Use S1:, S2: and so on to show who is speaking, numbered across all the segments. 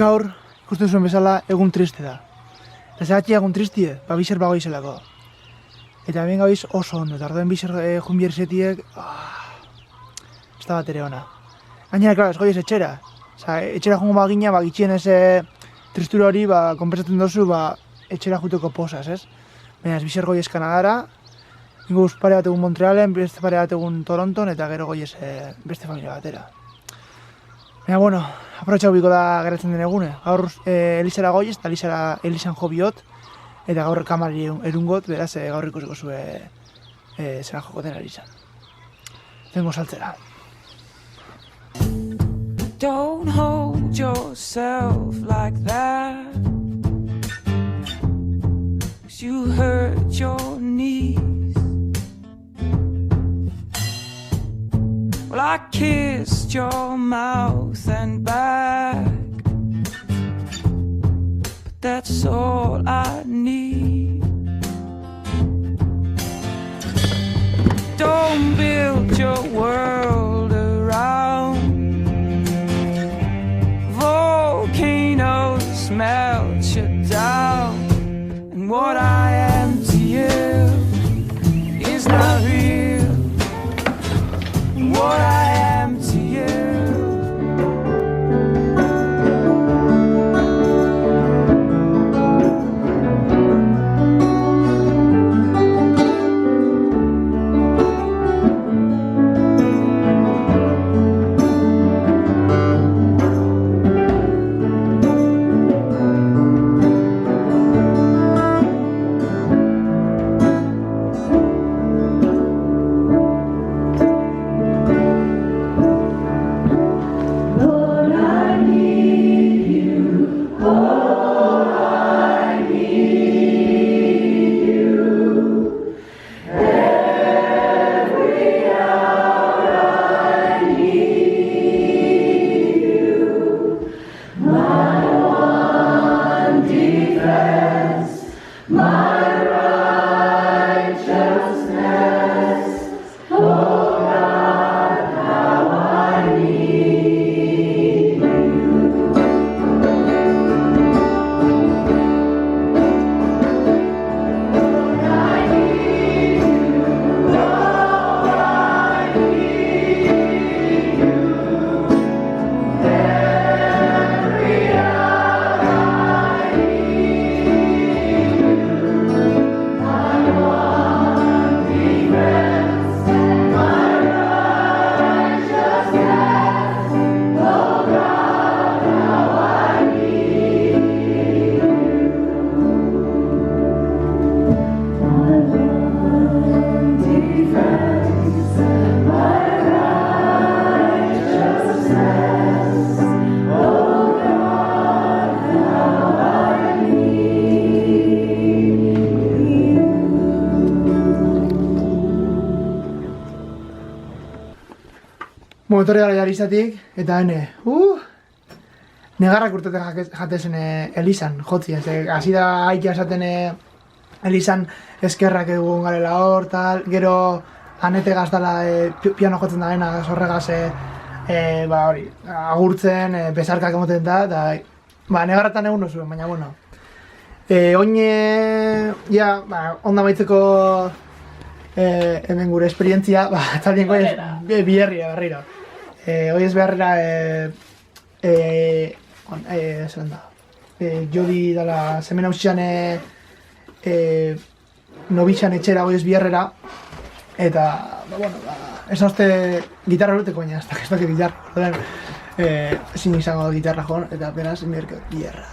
S1: Gaur, ikusten zuen bezala, egun triste da. Eta zegatxia egun tristie, bizer bagoizelako. Eta hemen gabiz oso ondo, eta orduen bizer junbier zetiek, ez da bat ere ona. Gainera, klaro, ez goiz etxera. Etxera jungo bagina, gitxien ez tristura hori, konpensatzen dozu, etxera juteko posaz, ez? Baina ez bizer goiz Kanadara, inguz pare bat egun Montrealen, beste pare bat egun Toronton, eta gero goiz beste familia batera. Baina, bueno, aprotxau biko da geratzen den egune. Gaur Elizara goiz eta Elizan jo biot, eta gaur kamari erungot, beraz gaur ikusiko zue zelan joko den Elizan. Tengo saltzera.
S2: Don't hold yourself like that, 'cause you hurt your knees. Well, I kissed your mouth and back, but that's all I need. Don't build your world around volcanoes, melt you down, and what I am to you is not real. What I am to you.
S1: Etorri gara Elizatik, eta negarrak urtetek jatezen Elizan, jotzi, hasi da haikia esaten Elizan eskerrak egun garela hor, tal, gero Anete gaztala piano jotzen da gena, horregaz hori, agurtzen, besarkak emoten da, eta negarratan egun zuen, baina, bueno. Oine, onda maitzeko hemen gure esperientzia, taldien goiz biherria berriro. Hoy es beharrera zelan da, Jodi dala zemen hausian nobitxan etxera hoy es biharrera, eta, esan uste gitarra urteko baina, ez da gitarra, ezin izango gitarra joan, eta beraz, biherra.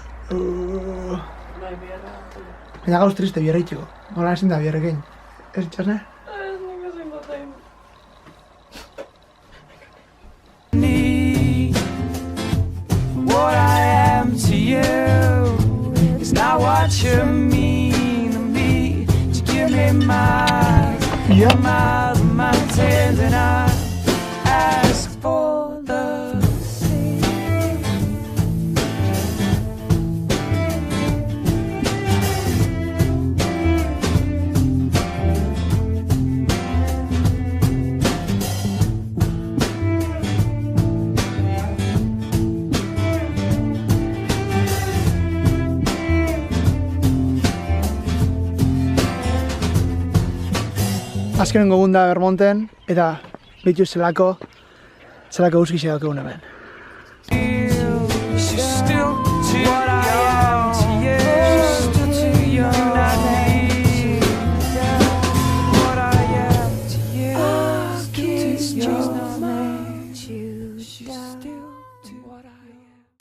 S1: Baina gauz triste biherra itxiko, nola ezin da biherrekin, ez itxasne?
S2: What I am to you is not what you mean to me. To give me my tale, and I ask for the same.
S1: Azkenengo gunda Bermonten, eta behitu zelako guzkixe daukegun hemen.